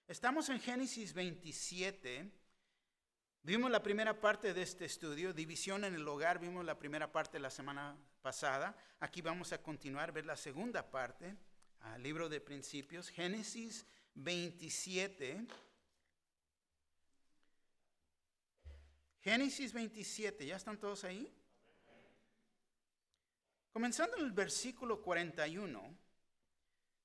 Estamos en Génesis 27. Vimos la primera parte de este estudio, división en el hogar. Vimos la primera parte la semana pasada. Aquí vamos a continuar, ver la segunda parte, libro de Principios, Génesis 27. Génesis 27, ¿ya están todos ahí? Comenzando en el versículo 41.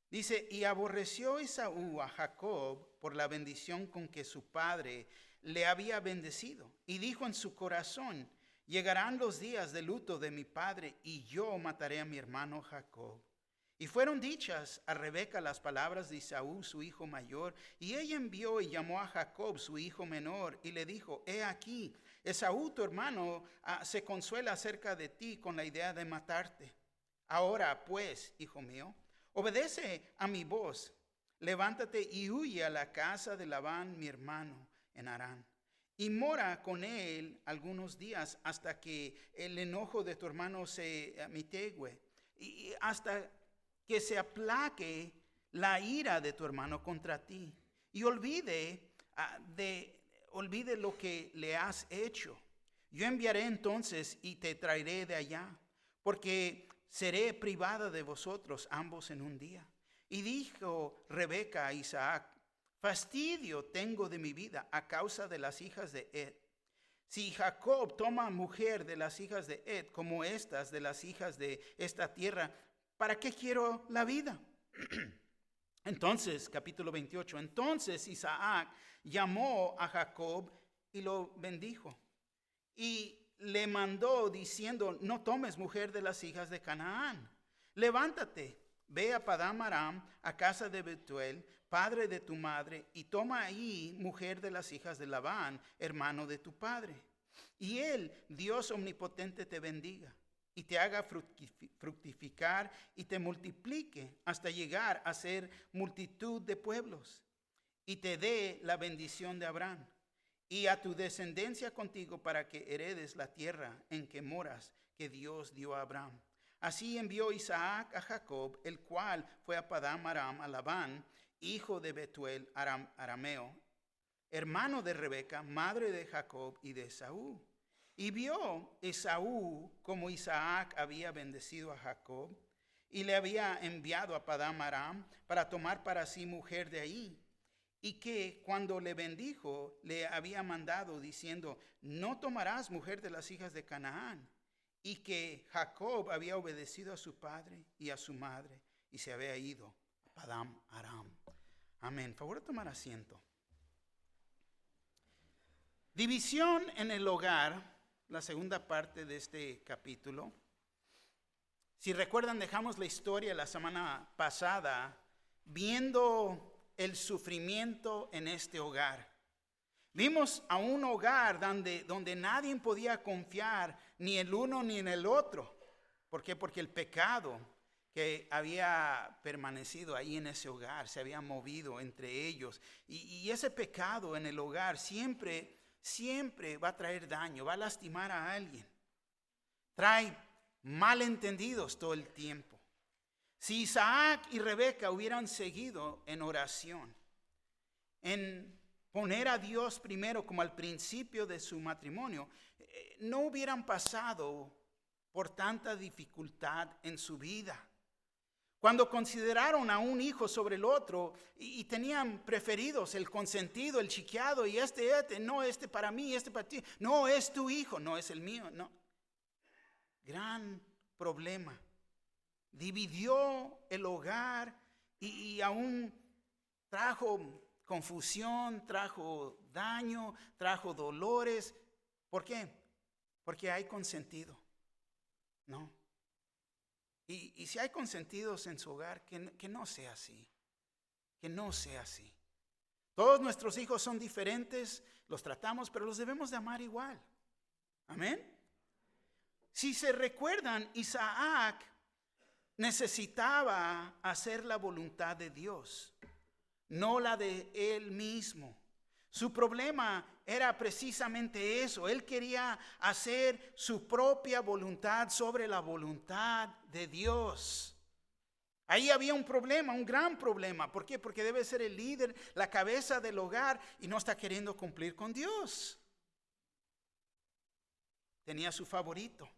Dice, y aborreció Esaú a Jacob por la bendición con que su padre le había bendecido. Y dijo en su corazón, llegarán los días de luto de mi padre y yo mataré a mi hermano Jacob. Y fueron dichas a Rebeca las palabras de Esaú, su hijo mayor. Y ella envió y llamó a Jacob, su hijo menor, y le dijo, he aquí, Esaú tu hermano se consuela acerca de ti con la idea de matarte. Ahora pues, hijo mío, obedece a mi voz, levántate y huye a la casa de Labán, mi hermano, en Harán, y mora con él algunos días hasta que el enojo de tu hermano se mitigue, y hasta que se aplaque la ira de tu hermano contra ti, y olvide lo que le has hecho. Yo enviaré entonces y te traeré de allá, porque seré privada de vosotros ambos en un día. Y dijo Rebeca a Isaac, fastidio tengo de mi vida a causa de las hijas de Ed. Si Jacob toma mujer de las hijas de Ed, como estas de las hijas de esta tierra, ¿para qué quiero la vida? Entonces, capítulo 28, entonces Isaac llamó a Jacob y lo bendijo. Y le mandó diciendo, no tomes mujer de las hijas de Canaán. Levántate, ve a Padán Aram, a casa de Betuel, padre de tu madre, y toma ahí mujer de las hijas de Labán, hermano de tu padre. Y él, Dios omnipotente, te bendiga, y te haga fructificar, y te multiplique, hasta llegar a ser multitud de pueblos, y te dé la bendición de Abraham, y a tu descendencia contigo, para que heredes la tierra en que moras, que Dios dio a Abraham. Así envió Isaac a Jacob, el cual fue a Padán Aram, a Labán, hijo de Betuel arameo, hermano de Rebeca, madre de Jacob y de Esaú. Y vio Esaú como Isaac había bendecido a Jacob, y le había enviado a Padán Aram para tomar para sí mujer de ahí. Y que cuando le bendijo, le había mandado diciendo, no tomarás mujer de las hijas de Canaán. Y que Jacob había obedecido a su padre y a su madre, y se había ido a Padán Aram. Amén. Favor de tomar asiento. División en el hogar, la segunda parte de este capítulo. Si recuerdan, dejamos la historia la semana pasada viendo el sufrimiento en este hogar. Vimos a un hogar donde nadie podía confiar ni el uno ni en el otro. ¿Por qué? Porque el pecado que había permanecido ahí en ese hogar se había movido entre ellos. Y ese pecado en el hogar siempre va a traer daño, va a lastimar a alguien. Trae malentendidos todo el tiempo. Si Isaac y Rebeca hubieran seguido en oración, en poner a Dios primero como al principio de su matrimonio, no hubieran pasado por tanta dificultad en su vida. Cuando consideraron a un hijo sobre el otro y tenían preferidos el consentido, el chiqueado, y no, este para mí, este para ti, no, es tu hijo, no es el mío, no. Gran problema. Dividió el hogar y aún trajo confusión, trajo daño, trajo dolores. ¿Por qué? Porque hay consentido, ¿no? Y si hay consentidos en su hogar, que no sea así, que no sea así. Todos nuestros hijos son diferentes, los tratamos, pero los debemos de amar igual. Amén. Si se recuerdan, Isaac necesitaba hacer la voluntad de Dios, no la de él mismo. Su problema era precisamente eso. Él quería hacer su propia voluntad sobre la voluntad de Dios. Ahí había un problema, un gran problema. ¿Por qué? Porque debe ser el líder, la cabeza del hogar y no está queriendo cumplir con Dios. Tenía su favorito.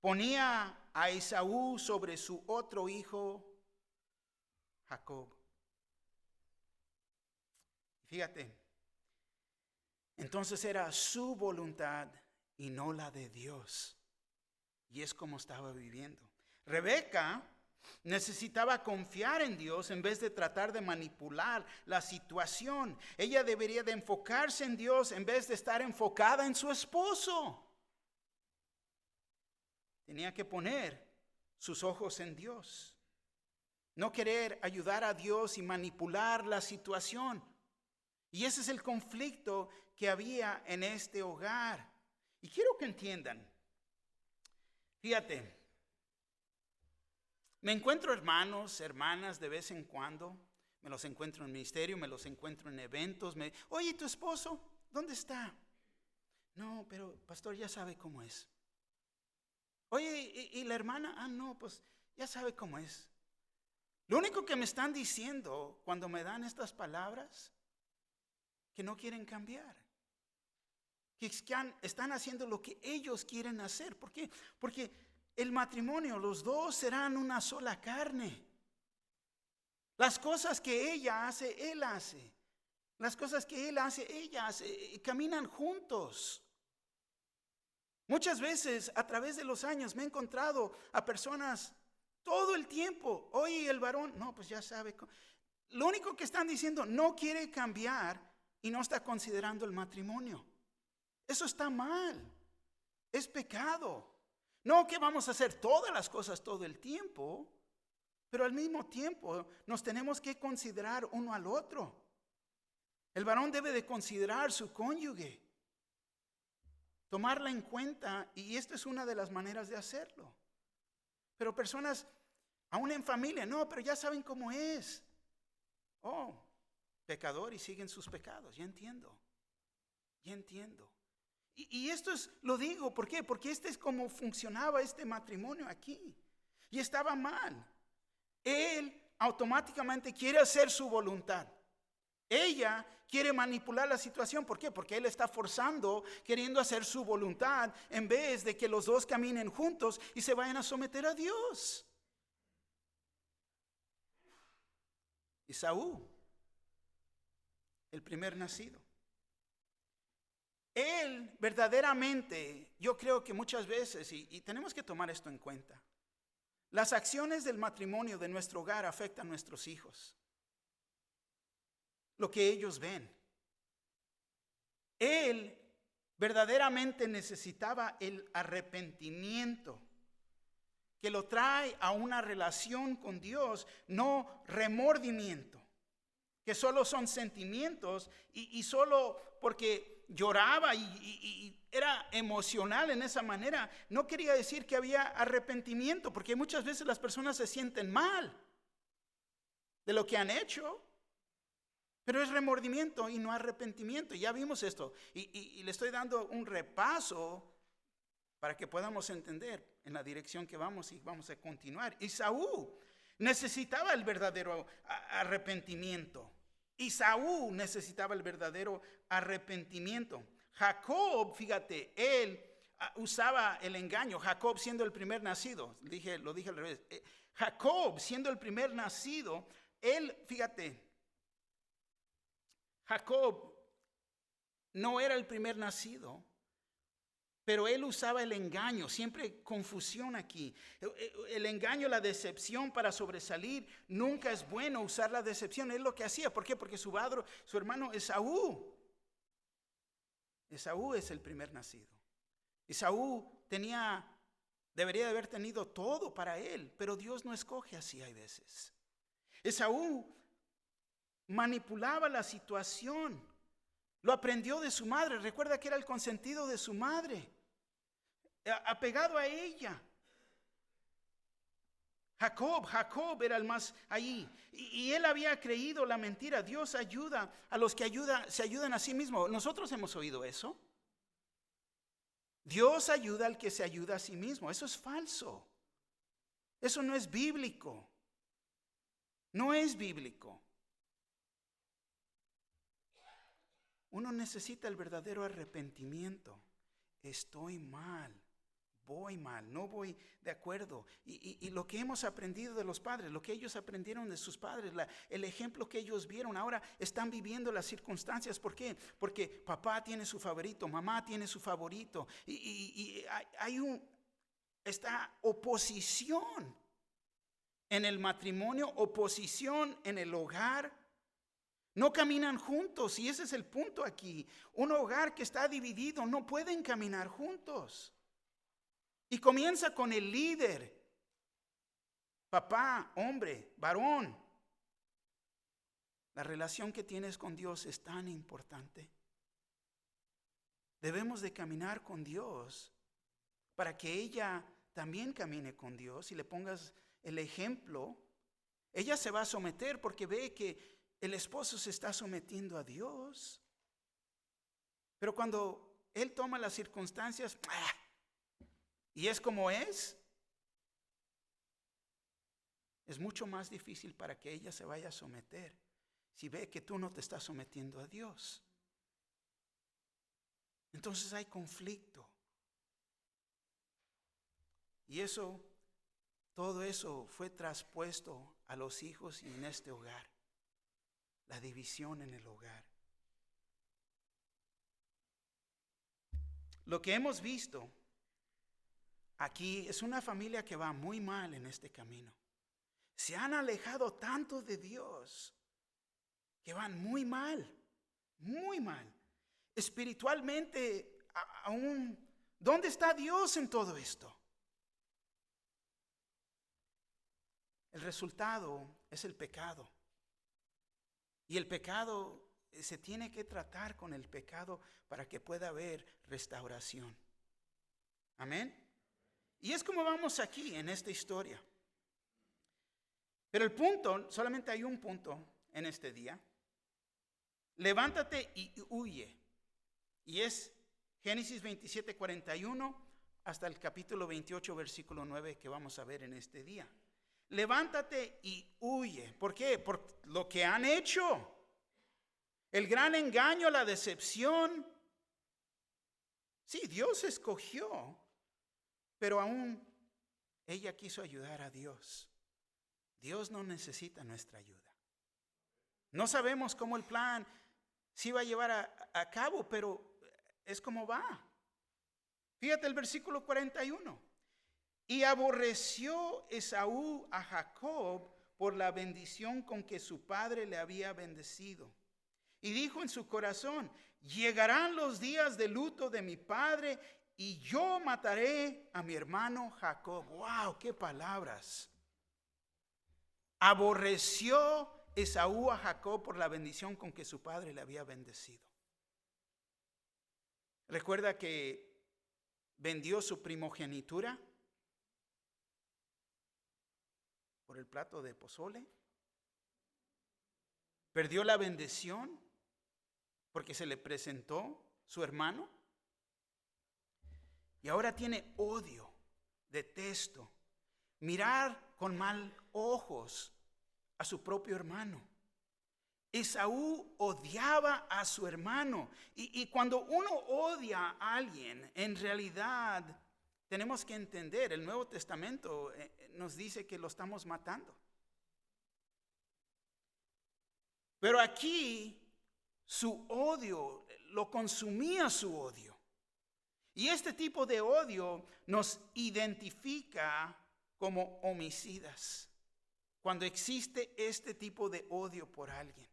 Ponía a Esaú sobre su otro hijo, Jacob. Fíjate, entonces era su voluntad y no la de Dios. Y es como estaba viviendo. Rebeca necesitaba confiar en Dios en vez de tratar de manipular la situación. Ella debería de enfocarse en Dios en vez de estar enfocada en su esposo. Tenía que poner sus ojos en Dios. No querer ayudar a Dios y manipular la situación. Y ese es el conflicto que había en este hogar. Y quiero que entiendan. Fíjate, me encuentro hermanos, hermanas de vez en cuando. Me los encuentro en el ministerio, me los encuentro en eventos. Oye, ¿tu esposo dónde está? No, pero pastor ya sabe cómo es. Oye, ¿y la hermana? Ah, no, pues ya sabe cómo es. Lo único que me están diciendo cuando me dan estas palabras, que no quieren cambiar. Que están haciendo lo que ellos quieren hacer. ¿Por qué? Porque el matrimonio, los dos serán una sola carne. Las cosas que ella hace, él hace. Las cosas que él hace, ella hace. Caminan juntos. Muchas veces a través de los años me he encontrado a personas todo el tiempo. Oye, el varón, no, pues ya sabe. Lo único que están diciendo, no quiere cambiar y no está considerando el matrimonio. Eso está mal. Es pecado. No que vamos a hacer todas las cosas todo el tiempo, pero al mismo tiempo nos tenemos que considerar uno al otro. El varón debe de considerar su cónyuge, tomarla en cuenta, y esta es una de las maneras de hacerlo. Pero personas, aún en familia, no, pero ya saben cómo es. Oh, pecador y siguen sus pecados, ya entiendo. Y esto lo digo, ¿por qué? Porque este es como funcionaba este matrimonio aquí. Y estaba mal. Él automáticamente quiere hacer su voluntad. Ella quiere manipular la situación. ¿Por qué? Porque él está forzando, queriendo hacer su voluntad, en vez de que los dos caminen juntos y se vayan a someter a Dios. Esaú, el primer nacido. Él verdaderamente, yo creo que muchas veces, y tenemos que tomar esto en cuenta, las acciones del matrimonio de nuestro hogar afectan a nuestros hijos. Lo que ellos ven. Él verdaderamente necesitaba el arrepentimiento, que lo trae a una relación con Dios, no remordimiento, que solo son sentimientos y solo porque lloraba y era emocional en esa manera, no quería decir que había arrepentimiento, porque muchas veces las personas se sienten mal de lo que han hecho, pero es remordimiento y no arrepentimiento. Ya vimos esto y le estoy dando un repaso para que podamos entender en la dirección que vamos y vamos a continuar. Esaú necesitaba el verdadero arrepentimiento. Esaú necesitaba el verdadero arrepentimiento. Jacob, fíjate, él usaba el engaño. Jacob siendo el primer nacido, lo dije al revés. Jacob siendo el primer nacido, él, fíjate, Jacob no era el primer nacido, pero él usaba el engaño, siempre confusión aquí. El engaño, la decepción para sobresalir, nunca es bueno usar la decepción. Es lo que hacía. ¿Por qué? Porque su hermano Esaú es el primer nacido. Esaú debería de haber tenido todo para él, pero Dios no escoge así, hay veces. Esaú manipulaba la situación. Lo aprendió de su madre. Recuerda que era el consentido de su madre, apegado a ella. Jacob era el más allí. Y él había creído la mentira. Dios ayuda a los que se ayudan a sí mismos. Nosotros hemos oído eso. Dios ayuda al que se ayuda a sí mismo. Eso es falso. Eso no es bíblico. No es bíblico. Uno necesita el verdadero arrepentimiento. Estoy mal, voy mal, no voy de acuerdo. Y lo que hemos aprendido de los padres, lo que ellos aprendieron de sus padres, el ejemplo que ellos vieron, ahora están viviendo las circunstancias. ¿Por qué? Porque papá tiene su favorito, mamá tiene su favorito. Y hay esta oposición en el matrimonio, oposición en el hogar. No caminan juntos, y ese es el punto aquí. Un hogar que está dividido no pueden caminar juntos. Y comienza con el líder, papá, hombre, varón. La relación que tienes con Dios es tan importante. Debemos de caminar con Dios para que ella también camine con Dios y le pongas el ejemplo. Ella se va a someter porque ve que el esposo se está sometiendo a Dios. Pero cuando él toma las circunstancias, y es como es mucho más difícil para que ella se vaya a someter si ve que tú no te estás sometiendo a Dios. Entonces hay conflicto. Y todo eso fue traspuesto a los hijos y en este hogar. La división en el hogar. Lo que hemos visto aquí es una familia que va muy mal en este camino. Se han alejado tanto de Dios que van muy mal, muy mal. Espiritualmente, aún, ¿dónde está Dios en todo esto? El resultado es el pecado. Y el pecado, se tiene que tratar con el pecado para que pueda haber restauración. Amén. Y es como vamos aquí en esta historia. Pero el punto, solamente hay un punto en este día. Levántate y huye. Y es Génesis 27:41 hasta el capítulo 28, versículo 9 que vamos a ver en este día. Levántate y huye. ¿Por qué? Por lo que han hecho. El gran engaño, la decepción. Sí, Dios escogió, pero aún ella quiso ayudar a Dios. Dios no necesita nuestra ayuda. No sabemos cómo el plan se va a llevar a cabo, pero es como va. Fíjate el versículo 41. Y aborreció Esaú a Jacob por la bendición con que su padre le había bendecido. Y dijo en su corazón: llegarán los días de luto de mi padre y yo mataré a mi hermano Jacob. ¡Wow! ¡Qué palabras! Aborreció Esaú a Jacob por la bendición con que su padre le había bendecido. ¿Recuerda que vendió su primogenitura por el plato de pozole? ¿Perdió la bendición porque se le presentó su hermano? Y ahora tiene odio, detesto, mirar con mal ojos a su propio hermano. Esaú odiaba a su hermano. Y cuando uno odia a alguien, en realidad tenemos que entender, el Nuevo Testamento nos dice que lo estamos matando. Pero aquí su odio, lo consumía su odio. Y este tipo de odio nos identifica como homicidas, cuando existe este tipo de odio por alguien.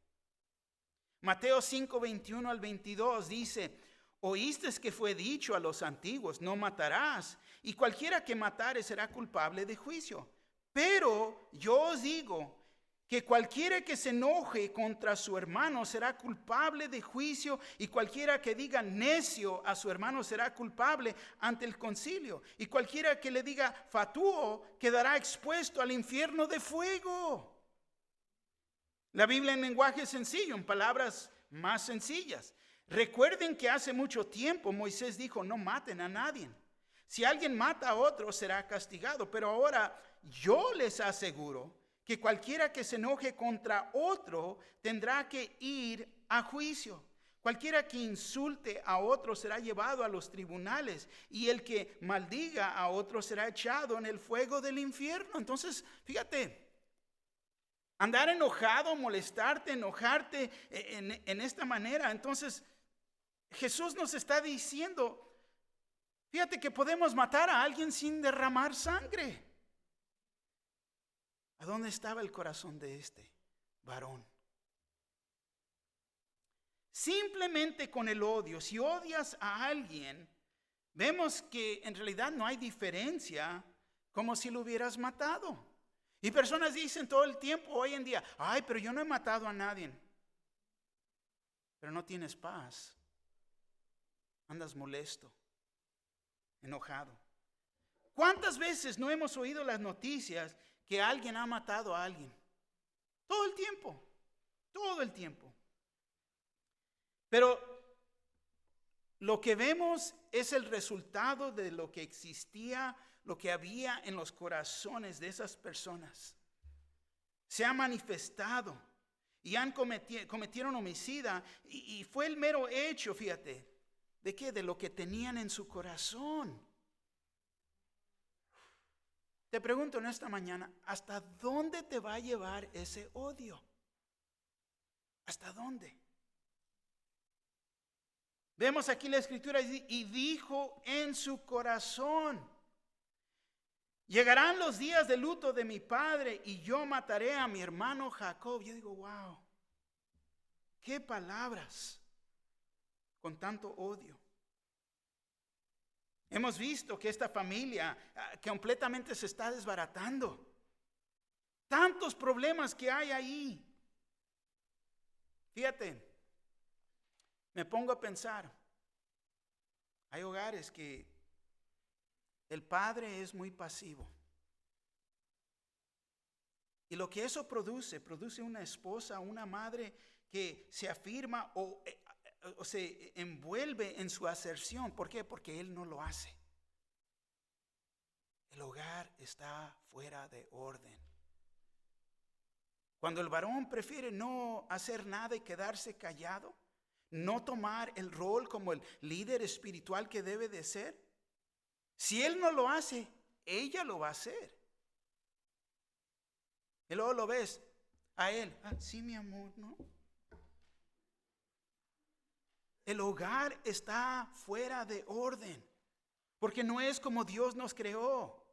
Mateo 5:21 al 22 dice: oíste que fue dicho a los antiguos: no matarás, y cualquiera que matare será culpable de juicio. Pero yo os digo que cualquiera que se enoje contra su hermano será culpable de juicio, y cualquiera que diga necio a su hermano será culpable ante el concilio, y cualquiera que le diga fatuo quedará expuesto al infierno de fuego. La Biblia en lenguaje sencillo, en palabras más sencillas. Recuerden que hace mucho tiempo Moisés dijo: no maten a nadie. Si alguien mata a otro será castigado, pero ahora yo les aseguro que cualquiera que se enoje contra otro tendrá que ir a juicio. Cualquiera que insulte a otro será llevado a los tribunales, y el que maldiga a otro será echado en el fuego del infierno. Entonces, fíjate, andar enojado, molestarte, enojarte en esta manera. Entonces, Jesús nos está diciendo, fíjate que podemos matar a alguien sin derramar sangre. ¿A dónde estaba el corazón de este varón? Simplemente con el odio, si odias a alguien, vemos que en realidad no hay diferencia como si lo hubieras matado. Y personas dicen todo el tiempo hoy en día, ay, pero yo no he matado a nadie. Pero no tienes paz. Andas molesto, enojado. ¿Cuántas veces no hemos oído las noticias que alguien ha matado a alguien? Todo el tiempo, todo el tiempo. Pero lo que vemos es el resultado de lo que existía, lo que había en los corazones de esas personas. Se ha manifestado y cometieron homicida, y fue el mero hecho, fíjate, ¿de qué? De lo que tenían en su corazón. Te pregunto en esta mañana, ¿hasta dónde te va a llevar ese odio? ¿Hasta dónde? Vemos aquí la escritura y dijo en su corazón: llegarán los días de luto de mi padre y yo mataré a mi hermano Jacob. Yo digo, wow, qué palabras con tanto odio. Hemos visto que esta familia completamente se está desbaratando. Tantos problemas que hay ahí. Fíjate, me pongo a pensar, hay hogares que el padre es muy pasivo. Y lo que eso produce una esposa, una madre que se afirma o se envuelve en su aserción. ¿Por qué? Porque él no lo hace. El hogar está fuera de orden. Cuando el varón prefiere no hacer nada y quedarse callado, no tomar el rol como el líder espiritual que debe de ser, si él no lo hace, ella lo va a hacer. Y luego lo ves a él, sí, mi amor, ¿no? El hogar está fuera de orden, porque no es como Dios nos creó.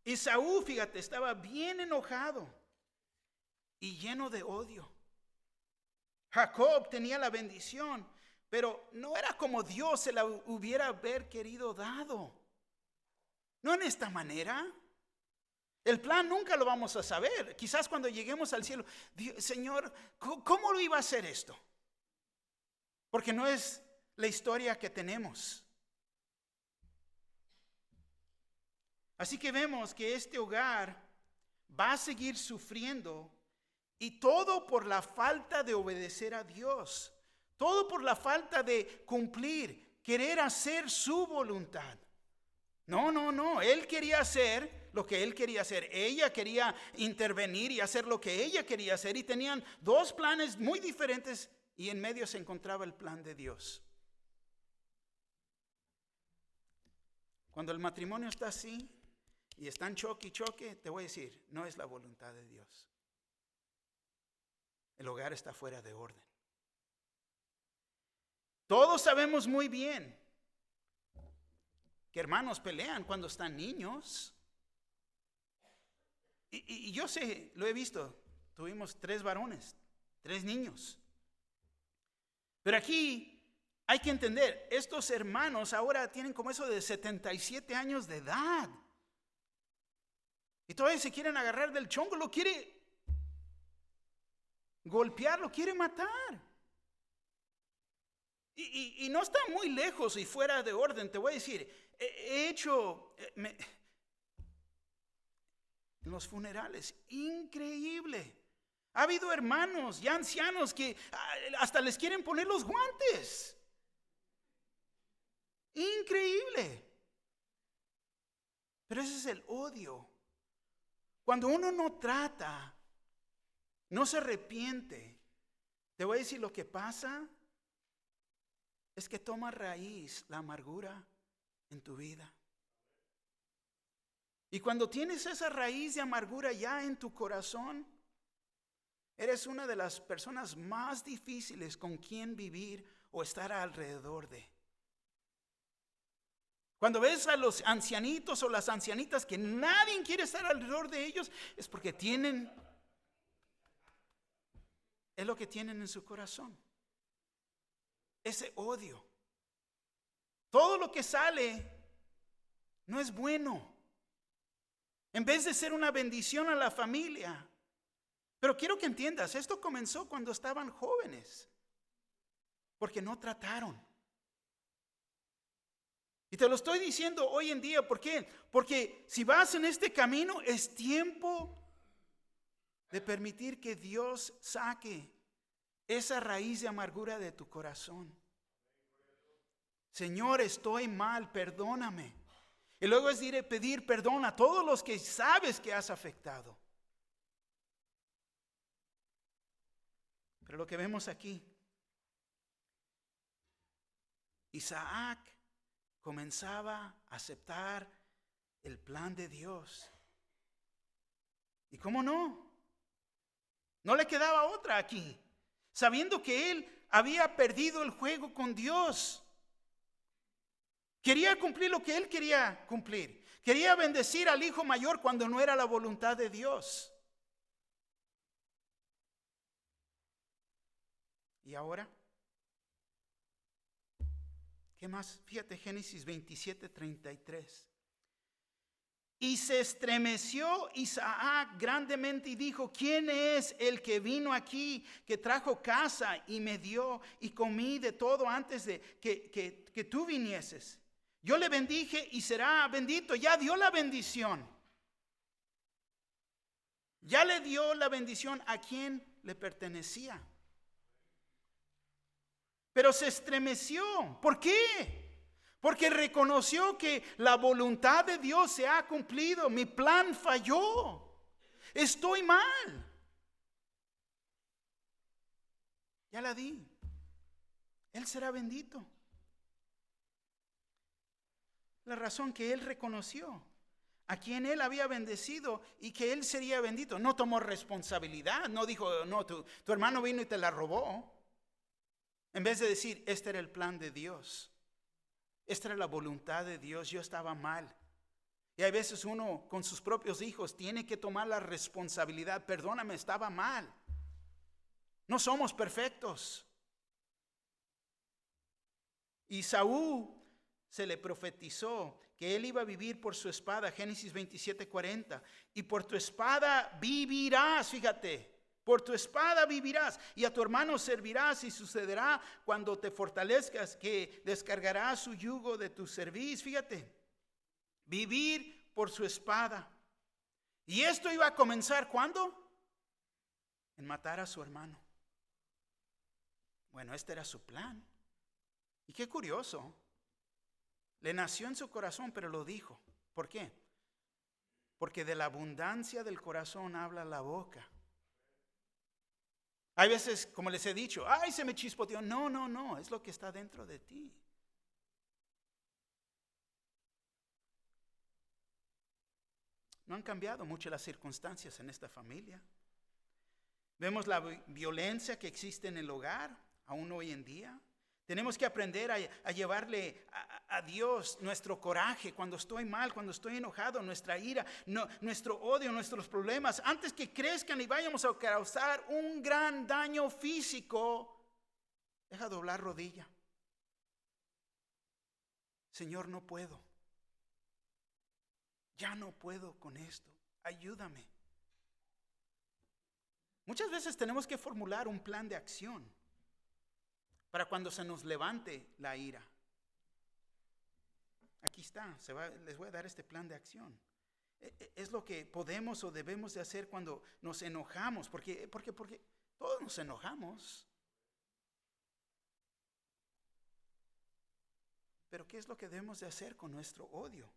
Esaú, fíjate, estaba bien enojado y lleno de odio. Jacob tenía la bendición, pero no era como Dios se la hubiera querido dado. No en esta manera. El plan nunca lo vamos a saber. Quizás cuando lleguemos al cielo, Señor, ¿cómo lo iba a hacer esto? Porque no es la historia que tenemos. Así que vemos que este hogar va a seguir sufriendo, y todo por la falta de obedecer a Dios. Todo por la falta de cumplir, querer hacer su voluntad. No. Él quería hacer lo que él quería hacer. Ella quería intervenir y hacer lo que ella quería hacer. Y tenían dos planes muy diferentes, y en medio se encontraba el plan de Dios. Cuando el matrimonio está así y están choque y choque, te voy a decir, no es la voluntad de Dios. El hogar está fuera de orden. Todos sabemos muy bien que hermanos pelean cuando están niños. Y yo sé, lo he visto. Tuvimos 3 varones, 3 niños. Pero aquí hay que entender, estos hermanos ahora tienen como eso de 77 años de edad. Y todavía se quieren agarrar del chongo, lo quiere golpear, lo quiere matar. Y no está muy lejos y fuera de orden. Te voy a decir, he hecho en los funerales, increíble. Ha habido hermanos ya ancianos que hasta les quieren poner los guantes. Increíble. Pero ese es el odio. Cuando uno no trata, no se arrepiente, te voy a decir lo que pasa es que toma raíz la amargura en tu vida. Y cuando tienes esa raíz de amargura ya en tu corazón, eres una de las personas más difíciles con quien vivir o estar alrededor de. Cuando ves a los ancianitos o las ancianitas que nadie quiere estar alrededor de ellos, es porque es lo que tienen en su corazón. Ese odio. Todo lo que sale no es bueno. En vez de ser una bendición a la familia. Pero quiero que entiendas, esto comenzó cuando estaban jóvenes. Porque no trataron. Y te lo estoy diciendo hoy en día, ¿por qué? Porque si vas en este camino, es tiempo de permitir que Dios saque esa raíz de amargura de tu corazón. Señor, estoy mal, perdóname. Y luego es pedir perdón a todos los que sabes que has afectado. Pero lo que vemos aquí, Isaac comenzaba a aceptar el plan de Dios. ¿Y cómo no? No le quedaba otra aquí, sabiendo que él había perdido el juego con Dios. Quería cumplir lo que él quería cumplir. Quería bendecir al hijo mayor cuando no era la voluntad de Dios. ¿Y ahora? ¿Qué más? Fíjate, Génesis 27:33. Y se estremeció Isaac grandemente y dijo: ¿quién es el que vino aquí, que trajo casa y me dio y comí de todo antes de que tú vinieses? Yo le bendije y será bendito. Ya dio la bendición. Ya le dio la bendición a quien le pertenecía. Pero se estremeció. ¿Por qué? Porque reconoció que la voluntad de Dios se ha cumplido. Mi plan falló. Estoy mal. Ya la di. Él será bendito. La razón que él reconoció a quien él había bendecido y que él sería bendito. No tomó responsabilidad. No dijo, no, tu hermano vino y te la robó. En vez de decir, este era el plan de Dios. Esta era la voluntad de Dios. Yo estaba mal. Y hay veces uno con sus propios hijos tiene que tomar la responsabilidad. Perdóname, estaba mal. No somos perfectos. Y Saúl se le profetizó que él iba a vivir por su espada. Génesis 27:40. Y por tu espada vivirás, fíjate. Por tu espada vivirás y a tu hermano servirás, y sucederá cuando te fortalezcas que descargará su yugo de tu cerviz. Fíjate, vivir por su espada. Y esto iba a comenzar ¿cuándo? En matar a su hermano. Bueno, este era su plan. Y qué curioso, le nació en su corazón, pero lo dijo. ¿Por qué? Porque de la abundancia del corazón habla la boca. Hay veces, como les he dicho, ay, se me chispoteó. No, es lo que está dentro de ti. No han cambiado mucho las circunstancias en esta familia. Vemos la violencia que existe en el hogar, aún hoy en día. Tenemos que aprender a llevarle a Dios nuestro coraje cuando estoy mal, cuando estoy enojado, nuestra ira, nuestro odio, nuestros problemas. Antes que crezcan y vayamos a causar un gran daño físico, deja doblar rodilla. Señor, no puedo. Ya no puedo con esto. Ayúdame. Muchas veces tenemos que formular un plan de acción para cuando se nos levante la ira. Aquí está, les voy a dar este plan de acción. Es lo que podemos o debemos de hacer cuando nos enojamos, porque todos nos enojamos. Pero ¿qué es lo que debemos de hacer con nuestro odio?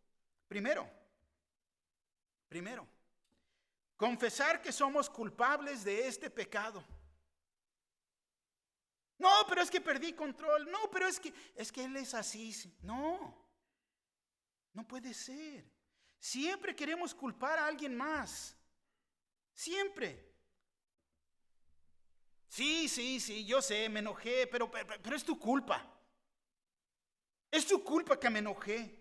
Primero, Primero, confesar que somos culpables de este pecado. No, pero es que perdí control. No, pero es que él es así. No, no puede ser. Siempre queremos culpar a alguien más. Siempre. Sí, yo sé, me enojé, pero es tu culpa. Es tu culpa que me enojé.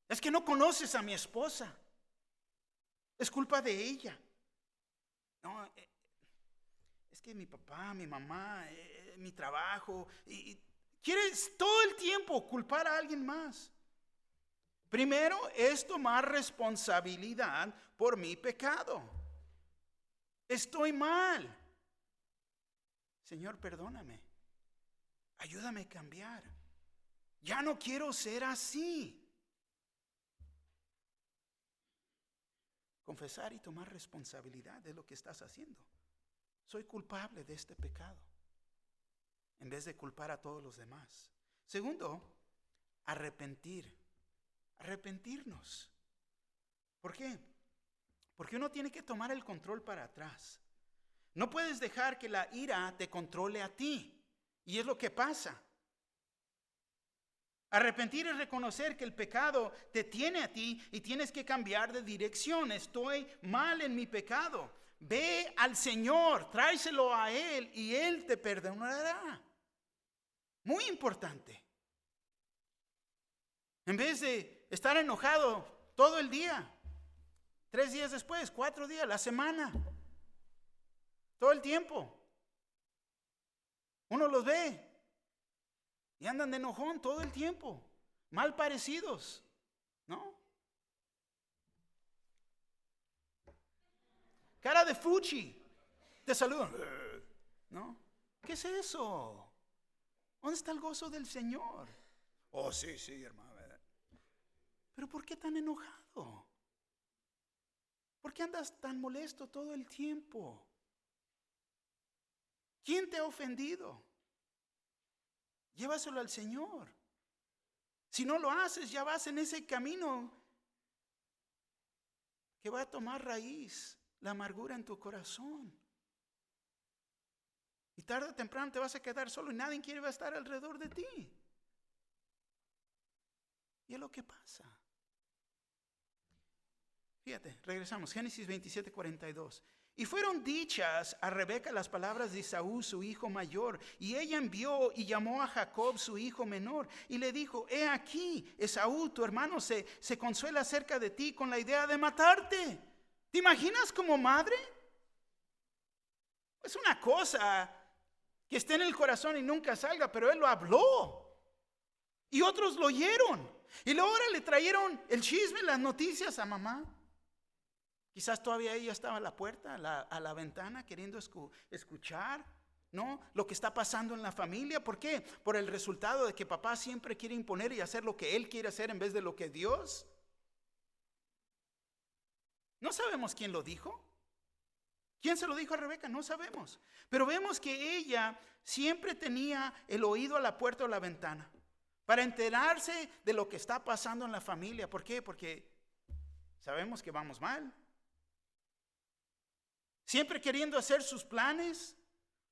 Es que no conoces a mi esposa. Es culpa de ella. No, es que mi papá, mi mamá, mi trabajo. Y quieres todo el tiempo culpar a alguien más. Primero es tomar responsabilidad por mi pecado. Estoy mal. Señor, perdóname. Ayúdame a cambiar. Ya no quiero ser así. Confesar y tomar responsabilidad de lo que estás haciendo. Soy culpable de este pecado, en vez de culpar a todos los demás. Segundo, arrepentirnos. ¿Por qué? Porque uno tiene que tomar el control para atrás. No puedes dejar que la ira te controle a ti. Y es lo que pasa. Arrepentir es reconocer que el pecado te tiene a ti y tienes que cambiar de dirección. Estoy mal en mi pecado. Ve al Señor, tráeselo a Él y Él te perdonará. Muy importante. En vez de estar enojado todo el día, 3 días después, 4 días, la semana, todo el tiempo. Uno los ve y andan de enojón todo el tiempo, mal parecidos, ¿no? Cara de fuchi, te saludan, ¿no? ¿Qué es eso? ¿Dónde está el gozo del Señor? Oh, sí, hermano. Pero ¿por qué tan enojado? ¿Por qué andas tan molesto todo el tiempo? ¿Quién te ha ofendido? Llévaselo al Señor. Si no lo haces, ya vas en ese camino que va a tomar raíz la amargura en tu corazón. Y tarde o temprano te vas a quedar solo y nadie quiere estar alrededor de ti. Y es lo que pasa. Fíjate, regresamos. Génesis 27:42. Y fueron dichas a Rebeca las palabras de Esaú, su hijo mayor. Y ella envió y llamó a Jacob, su hijo menor. Y le dijo, he aquí, Esaú, tu hermano, se consuela acerca de ti con la idea de matarte. ¿Te imaginas como madre? Es una cosa que esté en el corazón y nunca salga, pero él lo habló. Y otros lo oyeron. Y luego ahora le trajeron el chisme, las noticias a mamá. Quizás todavía ella estaba a la puerta, a la ventana, queriendo escuchar, ¿no? Lo que está pasando en la familia. ¿Por qué? Por el resultado de que papá siempre quiere imponer y hacer lo que él quiere hacer en vez de lo que Dios. No sabemos quién lo dijo. ¿Quién se lo dijo a Rebeca? No sabemos. Pero vemos que ella siempre tenía el oído a la puerta o la ventana para enterarse de lo que está pasando en la familia. ¿Por qué? Porque sabemos que vamos mal. Siempre queriendo hacer sus planes.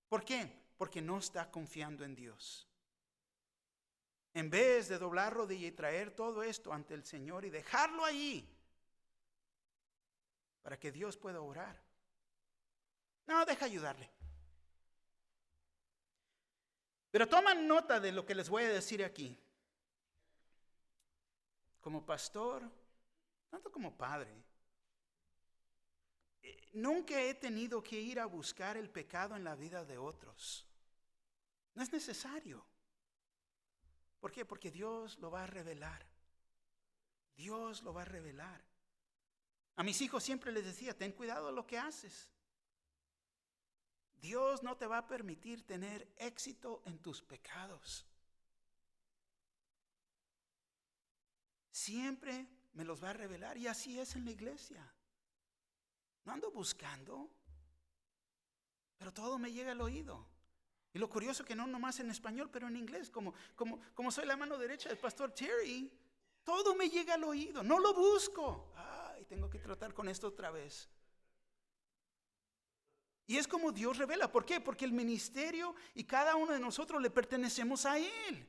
¿Por qué? Porque no está confiando en Dios. En vez de doblar rodilla y traer todo esto ante el Señor y dejarlo ahí para que Dios pueda orar. No, deja ayudarle. Pero toman nota de lo que les voy a decir aquí. Como pastor, tanto como padre, nunca he tenido que ir a buscar el pecado en la vida de otros. No es necesario. ¿Por qué? Porque Dios lo va a revelar. Dios lo va a revelar. A mis hijos siempre les decía, ten cuidado de lo que haces. Dios no te va a permitir tener éxito en tus pecados. Siempre me los va a revelar y así es en la iglesia. No ando buscando, pero todo me llega al oído. Y lo curioso que no nomás en español, pero en inglés, como soy la mano derecha del pastor Terry, Todo me llega al oído, no lo busco. Ay, tengo que tratar con esto otra vez. Y es como Dios revela. ¿Por qué? Porque el ministerio y cada uno de nosotros le pertenecemos a Él.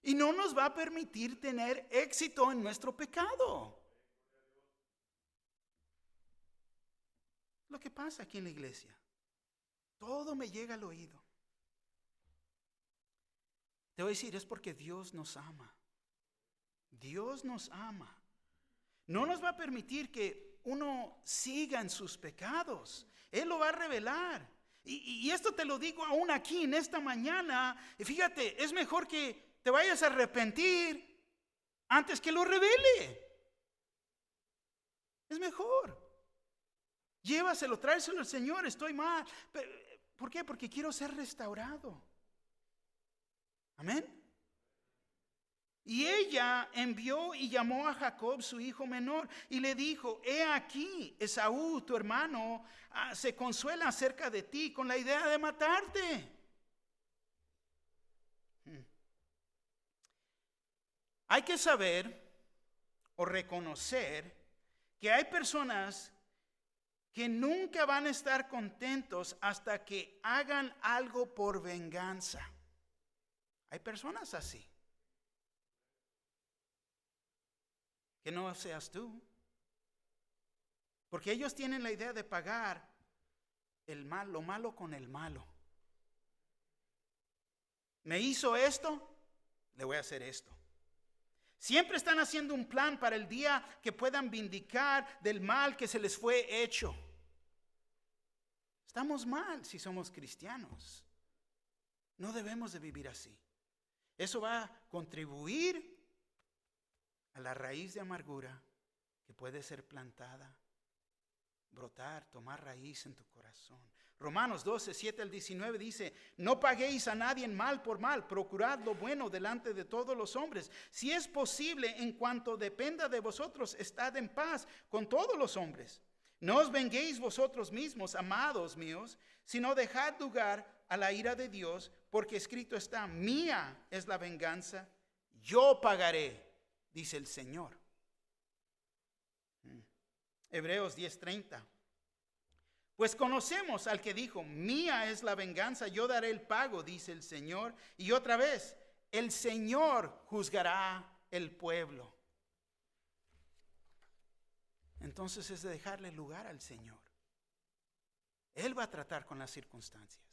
Y no nos va a permitir tener éxito en nuestro pecado. Lo que pasa aquí en la iglesia. Todo me llega al oído. Te voy a decir, es porque Dios nos ama. Dios nos ama. No nos va a permitir que uno siga en sus pecados. Él lo va a revelar. Y esto te lo digo aún aquí en esta mañana. Y fíjate, es mejor que te vayas a arrepentir antes que lo revele. Es mejor. Llévaselo, tráeselo al Señor. Estoy mal. ¿Por qué? Porque quiero ser restaurado. Amén. Y ella envió y llamó a Jacob, su hijo menor, y le dijo: he aquí, Esaú, tu hermano, se consuela acerca de ti con la idea de matarte. Hay que saber o reconocer que hay personas que nunca van a estar contentos hasta que hagan algo por venganza. Hay personas así. Que no seas tú. Porque ellos tienen la idea de pagar el mal, lo malo con el malo. Me hizo esto, le voy a hacer esto. Siempre están haciendo un plan para el día que puedan vindicar del mal que se les fue hecho. Estamos mal si somos cristianos. No debemos de vivir así. Eso va a contribuir a la raíz de amargura que puede ser plantada, brotar, tomar raíz en tu corazón. Romanos 12, 7 al 19 dice: no paguéis a nadie mal por mal, procurad lo bueno delante de todos los hombres. Si es posible, en cuanto dependa de vosotros, estad en paz con todos los hombres. No os venguéis vosotros mismos, amados míos, sino dejad lugar a la ira de Dios, porque escrito está: mía es la venganza, yo pagaré, dice el Señor. Hebreos 10:30. Pues conocemos al que dijo: mía es la venganza, yo daré el pago, dice el Señor. Y otra vez, el Señor juzgará el pueblo. Entonces es de dejarle lugar al Señor. Él va a tratar con las circunstancias.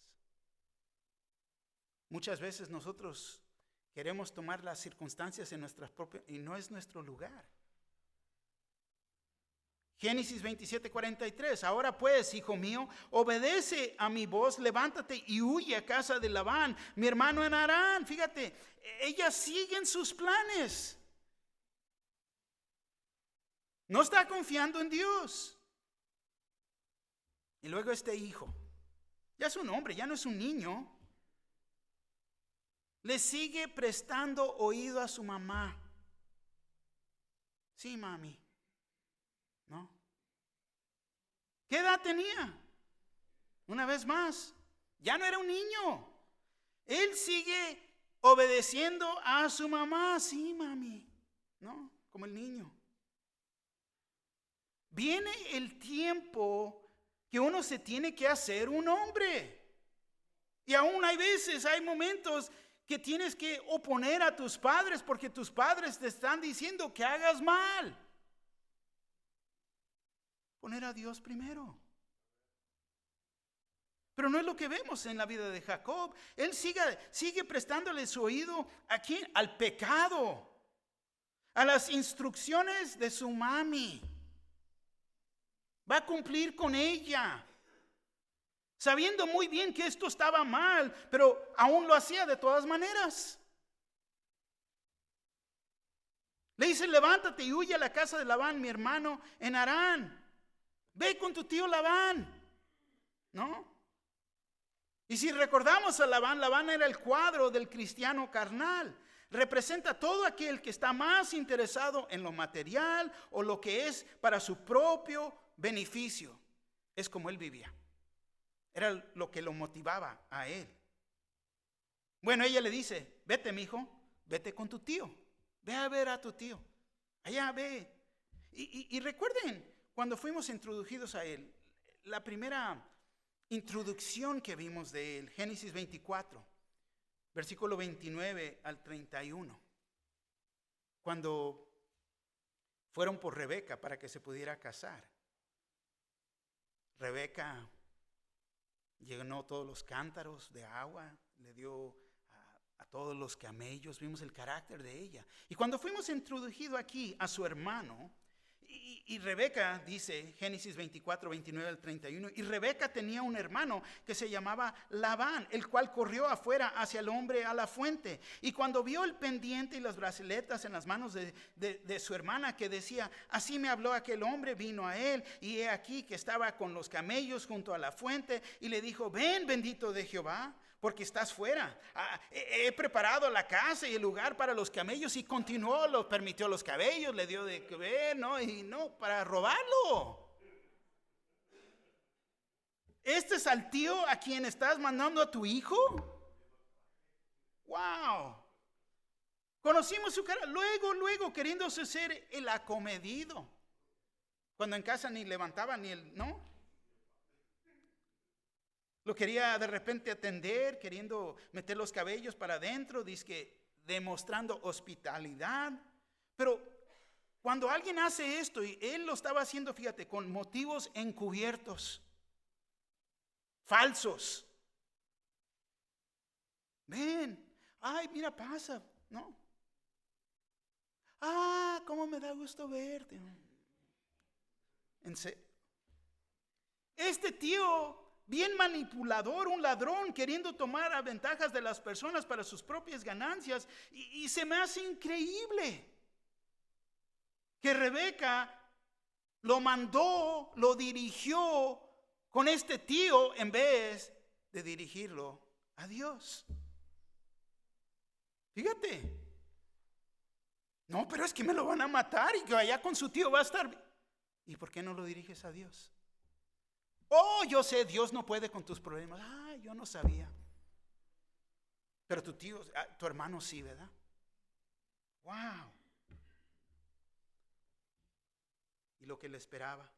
Muchas veces nosotros queremos tomar las circunstancias en nuestras propias, y no es nuestro lugar. Génesis 27:43. Ahora pues, hijo mío, obedece a mi voz, levántate y huye a casa de Labán, mi hermano en Harán. Fíjate, ellas siguen sus planes. No está confiando en Dios. Y luego este hijo, ya es un hombre, ya no es un niño, le sigue prestando oído a su mamá. Sí, mami. ¿No? ¿Qué edad tenía? Una vez más, ya no era un niño. Él sigue obedeciendo a su mamá. Sí, mami. ¿No? Como el niño. Viene el tiempo que uno se tiene que hacer un hombre. Y aún hay veces, hay momentos que tienes que oponer a tus padres porque tus padres te están diciendo que hagas mal. Poner a Dios primero. Pero no es lo que vemos en la vida de Jacob. Él sigue prestándole su oído ¿a quién? Al pecado, a las instrucciones de su mami. Va a cumplir con ella, sabiendo muy bien que esto estaba mal, pero aún lo hacía de todas maneras. Le dice: levántate y huye a la casa de Labán, mi hermano en Harán. Ve con tu tío Labán, ¿no? Y si recordamos a Labán, Labán era el cuadro del cristiano carnal. Representa todo aquel que está más interesado en lo material o lo que es para su propio beneficio. Es como él vivía. Era lo que lo motivaba a él. Bueno, ella le dice: vete, mijo, vete con tu tío. Ve a ver a tu tío. Allá ve. Y recuerden, cuando fuimos introducidos a él, la primera introducción que vimos de él, Génesis 24, versículo 29 al 31, cuando fueron por Rebeca para que se pudiera casar. Rebeca llenó todos los cántaros de agua, le dio a todos los camellos, vimos el carácter de ella. Y cuando fuimos introducidos aquí a su hermano, y Rebeca, dice Génesis 24, 29 al 31, y Rebeca tenía un hermano que se llamaba Labán, el cual corrió afuera hacia el hombre a la fuente. Y cuando vio el pendiente y las braceletas en las manos de su hermana, que decía, así me habló aquel hombre, vino a él, y he aquí que estaba con los camellos junto a la fuente, y le dijo, ven, bendito de Jehová, porque estás fuera. He preparado la casa y el lugar para los camellos. Y continuó, lo permitió los camellos, le dio de beber, ¿no? Y no, para robarlo. ¿Este es al tío a quien estás mandando a tu hijo? ¡Wow! Conocimos su cara. Luego, queriéndose ser el acomedido. Cuando en casa ni levantaba ni el, ¿no? Lo quería de repente atender, queriendo meter los cabellos para adentro, dizque demostrando hospitalidad. Pero cuando alguien hace esto, y él lo estaba haciendo, fíjate, con motivos encubiertos, falsos. Ven, ay, mira, pasa, ¿no? Ah, cómo me da gusto verte. Este tío, bien manipulador, un ladrón, queriendo tomar ventajas de las personas para sus propias ganancias. Y se me hace increíble que Rebeca lo mandó, lo dirigió con este tío en vez de dirigirlo a Dios. Fíjate. No, pero es que me lo van a matar y que allá con su tío va a estar. ¿Y por qué no lo diriges a Dios? Oh, yo sé, Dios no puede con tus problemas. Ah, yo no sabía. Pero tu tío, tu hermano sí, ¿verdad? Wow. Y lo que le esperaba.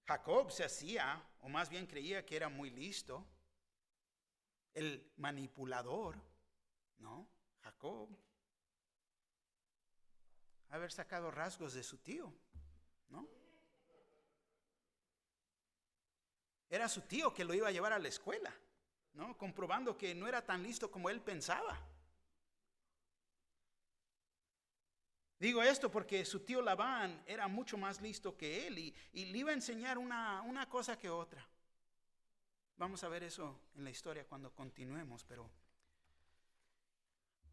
Jacob se hacía, o más bien creía que era muy listo. El manipulador, ¿no? Jacob. Haber sacado rasgos de su tío, ¿no? Era su tío que lo iba a llevar a la escuela, ¿no? Comprobando que no era tan listo como él pensaba. Digo esto porque su tío Labán era mucho más listo que él y le iba a enseñar una cosa que otra. Vamos a ver eso en la historia cuando continuemos, pero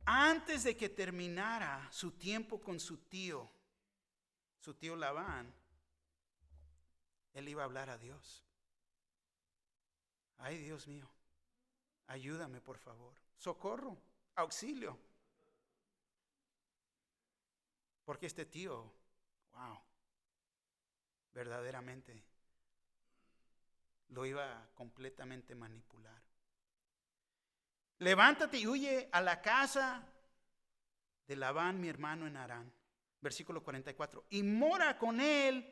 antes de que terminara su tiempo con su tío Labán, él iba a hablar a Dios. Ay, Dios mío, ayúdame por favor, socorro, auxilio. Porque este tío, wow, verdaderamente lo iba a completamente manipular. Levántate y huye a la casa de Labán, mi hermano, en Harán. Versículo 44. Y mora con él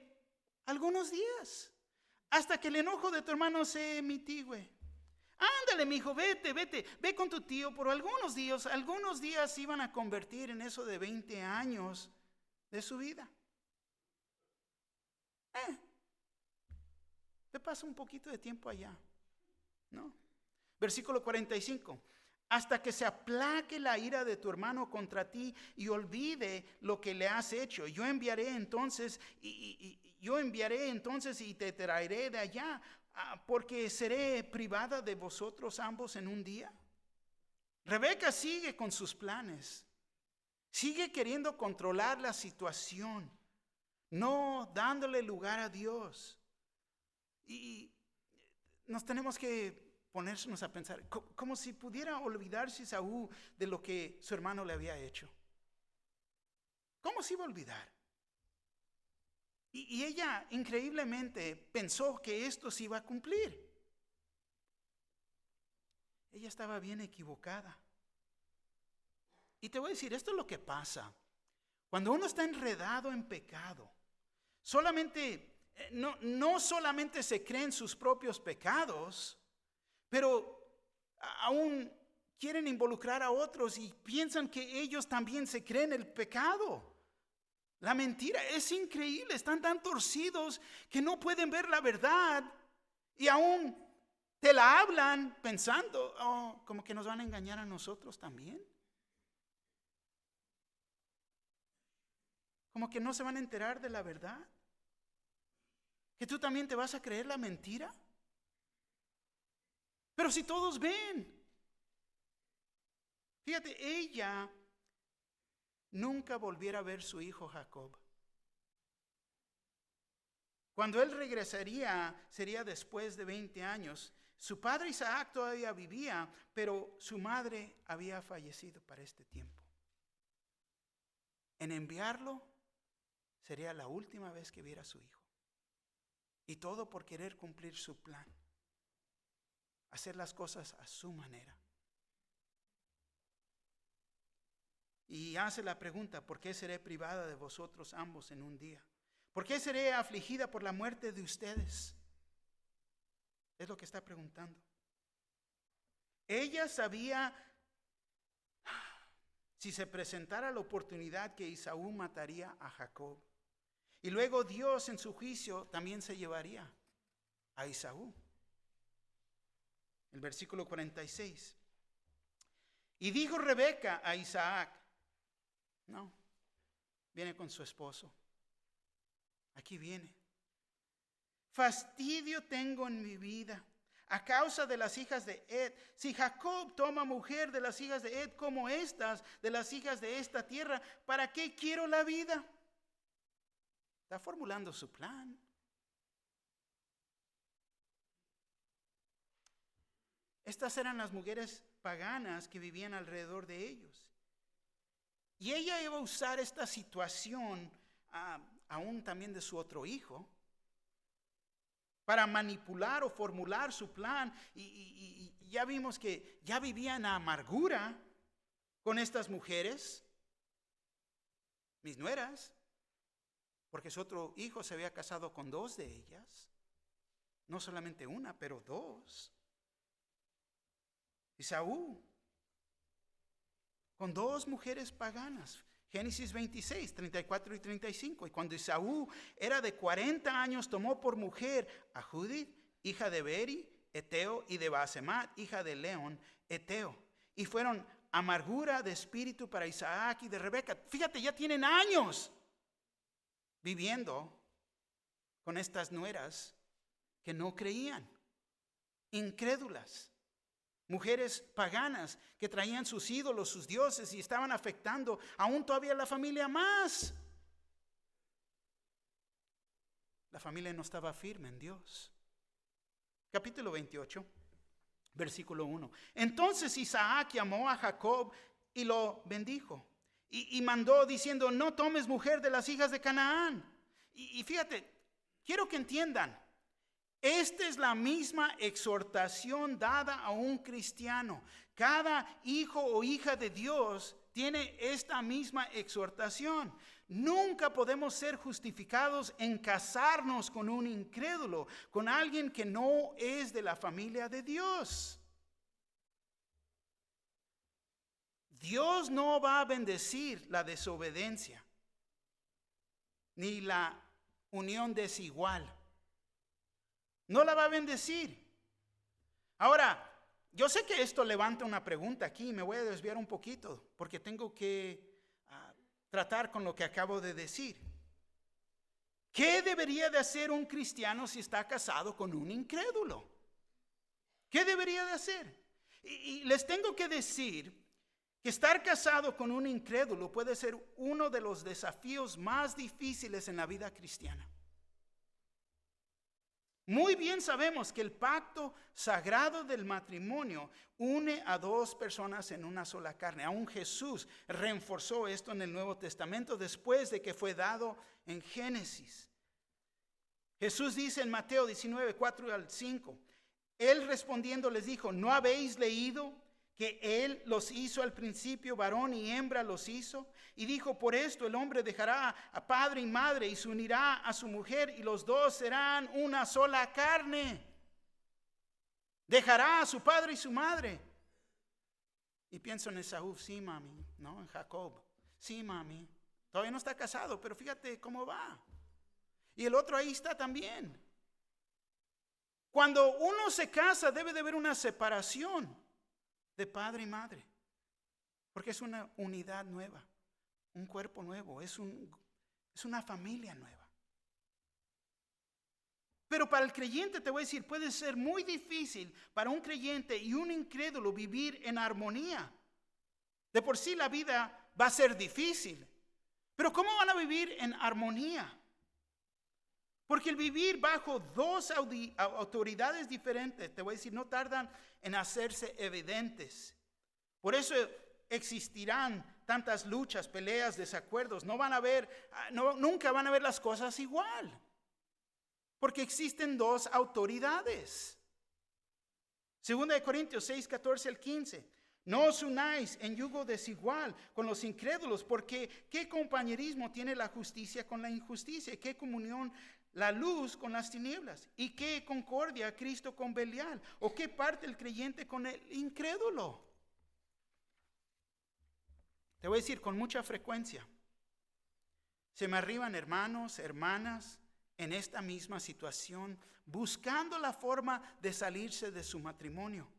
algunos días, hasta que el enojo de tu hermano se mitigüe. Ándale, mi hijo, ve con tu tío por algunos días iban a convertir en eso de 20 años de su vida. Te pasa un poquito de tiempo allá, ¿no? Versículo 45. Hasta que se aplaque la ira de tu hermano contra ti y olvide lo que le has hecho. Yo enviaré entonces y te traeré de allá, porque seré privada de vosotros ambos en un día. Rebeca sigue con sus planes. Sigue queriendo controlar la situación, no dándole lugar a Dios. Y nos tenemos que ponernos a pensar, como si pudiera olvidarse Saúl de lo que su hermano le había hecho. ¿Cómo se iba a olvidar? Y ella increíblemente pensó que esto se iba a cumplir. Ella estaba bien equivocada. Y te voy a decir, esto es lo que pasa. Cuando uno está enredado en pecado, no solamente se creen sus propios pecados, pero aún quieren involucrar a otros y piensan que ellos también se creen el pecado. La mentira es increíble, están tan torcidos que no pueden ver la verdad y aún te la hablan pensando, como que nos van a engañar a nosotros también. Como que no se van a enterar de la verdad. Que tú también te vas a creer la mentira. Pero si todos ven. Fíjate, ella nunca volviera a ver su hijo Jacob. Cuando él regresaría, sería después de 20 años. Su padre Isaac todavía vivía, pero su madre había fallecido para este tiempo. En enviarlo, sería la última vez que viera a su hijo. Y todo por querer cumplir su plan. Hacer las cosas a su manera. Y hace la pregunta, ¿por qué seré privada de vosotros ambos en un día? ¿Por qué seré afligida por la muerte de ustedes? Es lo que está preguntando. Ella sabía, si se presentara la oportunidad, que Esaú mataría a Jacob. Y luego Dios en su juicio también se llevaría a Esaú. El versículo 46. Y dijo Rebeca a Isaac, no, viene con su esposo. Aquí viene. Fastidio tengo en mi vida a causa de las hijas de Ed. Si Jacob toma mujer de las hijas de Ed como estas, de las hijas de esta tierra, ¿para qué quiero la vida? Está formulando su plan. Estas eran las mujeres paganas que vivían alrededor de ellos. Y ella iba a usar esta situación, aún también de su otro hijo, para manipular o formular su plan. Y ya vimos que ya vivía en amargura con estas mujeres, mis nueras, porque su otro hijo se había casado con 2 de ellas, no solamente una, pero 2. Esaú, con 2 mujeres paganas. Génesis 26, 34 y 35. Y cuando Esaú era de 40 años, tomó por mujer a Judith, hija de Beri, Eteo, y de Basemat, hija de León, Eteo. Y fueron amargura de espíritu para Isaac y de Rebeca. Fíjate, ya tienen años viviendo con estas nueras que no creían, incrédulas. Mujeres paganas que traían sus ídolos, sus dioses, y estaban afectando aún todavía la familia más. La familia no estaba firme en Dios. Capítulo 28, versículo 1. Entonces Isaac llamó a Jacob y lo bendijo. Y mandó diciendo, no tomes mujer de las hijas de Canaán. Y fíjate, quiero que entiendan. Esta es la misma exhortación dada a un cristiano. Cada hijo o hija de Dios tiene esta misma exhortación. Nunca podemos ser justificados en casarnos con un incrédulo, con alguien que no es de la familia de Dios. Dios no va a bendecir la desobediencia, ni la unión desigual. No la va a bendecir. Ahora, yo sé que esto levanta una pregunta aquí, me voy a desviar un poquito, porque tengo que tratar con lo que acabo de decir. ¿Qué debería de hacer un cristiano si está casado con un incrédulo? ¿Qué debería de hacer? Y les tengo que decir que estar casado con un incrédulo puede ser uno de los desafíos más difíciles en la vida cristiana. Muy bien sabemos que el pacto sagrado del matrimonio une a 2 personas en una sola carne. Aún Jesús reforzó esto en el Nuevo Testamento después de que fue dado en Génesis. Jesús dice en Mateo 19, 4 al 5, Él respondiendo les dijo, ¿no habéis leído que Él los hizo al principio, varón y hembra los hizo. Y dijo, por esto el hombre dejará a padre y madre y se unirá a su mujer y los dos serán una sola carne. Dejará a su padre y su madre. Y pienso en Esaú, sí mami, ¿no? En Jacob, sí mami. Todavía no está casado, pero fíjate cómo va. Y el otro ahí está también. Cuando uno se casa debe de haber una separación de padre y madre, porque es una unidad nueva, un cuerpo nuevo, es una familia nueva. Pero para el creyente, te voy a decir, puede ser muy difícil para un creyente y un incrédulo vivir en armonía. De por sí la vida va a ser difícil, pero ¿cómo van a vivir en armonía? Porque el vivir bajo dos autoridades diferentes, te voy a decir, no tardan en hacerse evidentes. Por eso existirán tantas luchas, peleas, desacuerdos. Nunca van a ver las cosas igual. Porque existen dos autoridades. 2 Corintios 6, 14 al 15. No os unáis en yugo desigual con los incrédulos, porque ¿qué compañerismo tiene la justicia con la injusticia? ¿Qué comunión la luz con las tinieblas? ¿Y qué concordia Cristo con Belial? ¿O qué parte el creyente con el incrédulo? Te voy a decir con mucha frecuencia, se me arriban hermanos, hermanas en esta misma situación, buscando la forma de salirse de su matrimonio.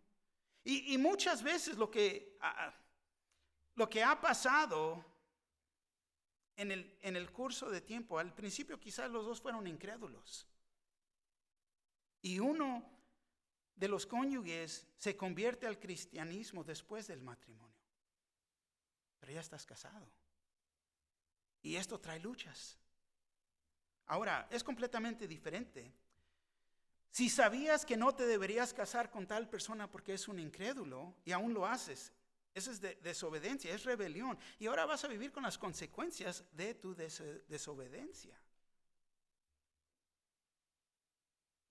Y muchas veces lo que ha pasado en el curso de tiempo, al principio quizás los dos fueron incrédulos. Y uno de los cónyuges se convierte al cristianismo después del matrimonio. Pero ya estás casado. Y esto trae luchas. Ahora, es completamente diferente. Si sabías que no te deberías casar con tal persona porque es un incrédulo y aún lo haces, eso es desobediencia, es rebelión. Y ahora vas a vivir con las consecuencias de tu desobediencia.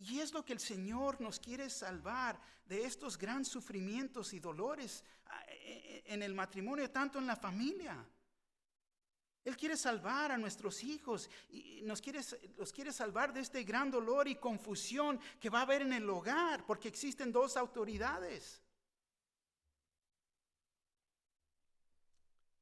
Y es lo que el Señor nos quiere salvar de estos grandes sufrimientos y dolores en el matrimonio, tanto en la familia. Él quiere salvar a nuestros hijos y los quiere salvar de este gran dolor y confusión que va a haber en el hogar, porque existen dos autoridades.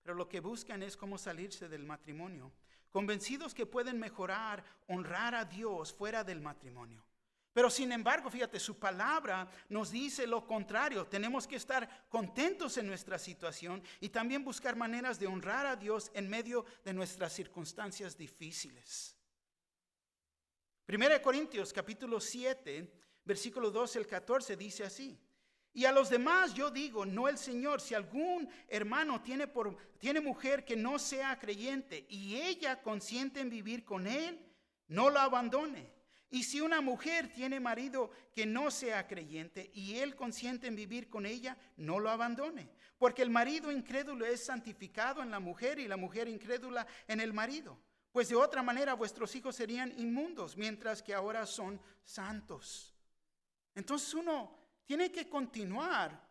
Pero lo que buscan es cómo salirse del matrimonio, convencidos que pueden mejorar, honrar a Dios fuera del matrimonio. Pero sin embargo, fíjate, su palabra nos dice lo contrario. Tenemos que estar contentos en nuestra situación y también buscar maneras de honrar a Dios en medio de nuestras circunstancias difíciles. 1 Corintios capítulo 7, versículo 12 al 14 dice así. Y a los demás yo digo, no el Señor, si algún hermano tiene mujer que no sea creyente y ella consiente en vivir con él, no la abandone. Y si una mujer tiene marido que no sea creyente y él consiente en vivir con ella, no lo abandone. Porque el marido incrédulo es santificado en la mujer y la mujer incrédula en el marido. Pues de otra manera vuestros hijos serían inmundos, mientras que ahora son santos. Entonces uno tiene que continuar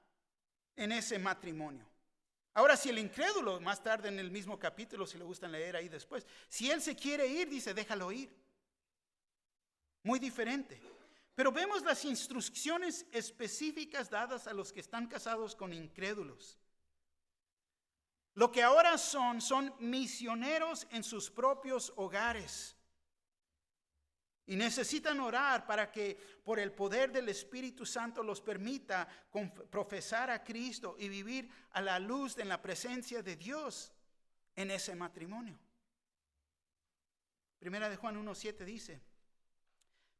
en ese matrimonio. Ahora, si el incrédulo, más tarde en el mismo capítulo, si le gustan leer ahí después, si él se quiere ir, dice, déjalo ir. Muy diferente. Pero vemos las instrucciones específicas dadas a los que están casados con incrédulos. Lo que ahora son misioneros en sus propios hogares. Y necesitan orar para que por el poder del Espíritu Santo los permita profesar a Cristo y vivir a la luz de la presencia de Dios en ese matrimonio. Primera de Juan 1:7 dice,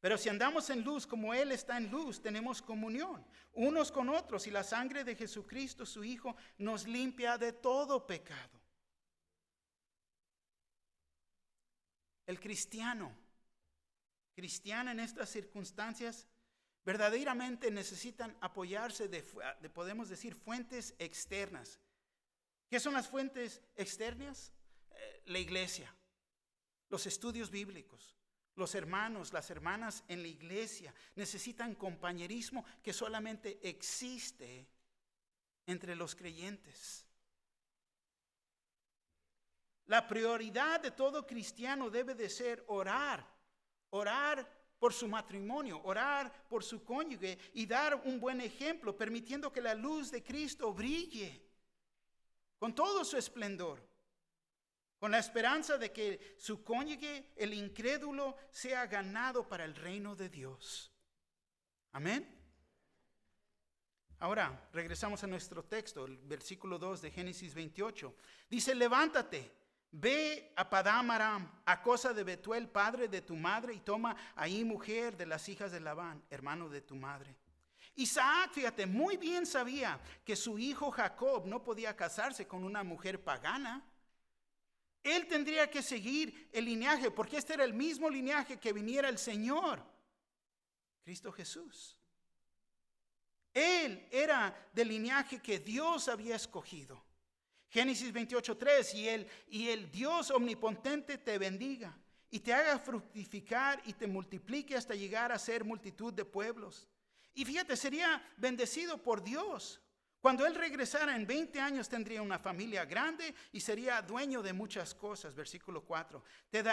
pero si andamos en luz como Él está en luz, tenemos comunión unos con otros y la sangre de Jesucristo, su Hijo, nos limpia de todo pecado. El cristiana en estas circunstancias verdaderamente necesitan apoyarse de podemos decir, fuentes externas. ¿Qué son las fuentes externas? La iglesia, los estudios bíblicos. Los hermanos, las hermanas en la iglesia necesitan compañerismo que solamente existe entre los creyentes. La prioridad de todo cristiano debe de ser orar por su matrimonio, orar por su cónyuge y dar un buen ejemplo, permitiendo que la luz de Cristo brille con todo su esplendor, con la esperanza de que su cónyuge, el incrédulo, sea ganado para el reino de Dios. Amén. Ahora, regresamos a nuestro texto, el versículo 2 de Génesis 28. Dice, levántate, ve a Padán Aram, a cosa de Betuel, padre de tu madre, y toma ahí mujer de las hijas de Labán, hermano de tu madre. Isaac, fíjate, muy bien sabía que su hijo Jacob no podía casarse con una mujer pagana. Él tendría que seguir el linaje, porque este era el mismo linaje que viniera el Señor, Cristo Jesús. Él era del linaje que Dios había escogido. Génesis 28:3, y el Dios omnipotente te bendiga y te haga fructificar y te multiplique hasta llegar a ser multitud de pueblos. Y fíjate, sería bendecido por Dios. Cuando él regresara en 20 años tendría una familia grande y sería dueño de muchas cosas. Versículo 4. Te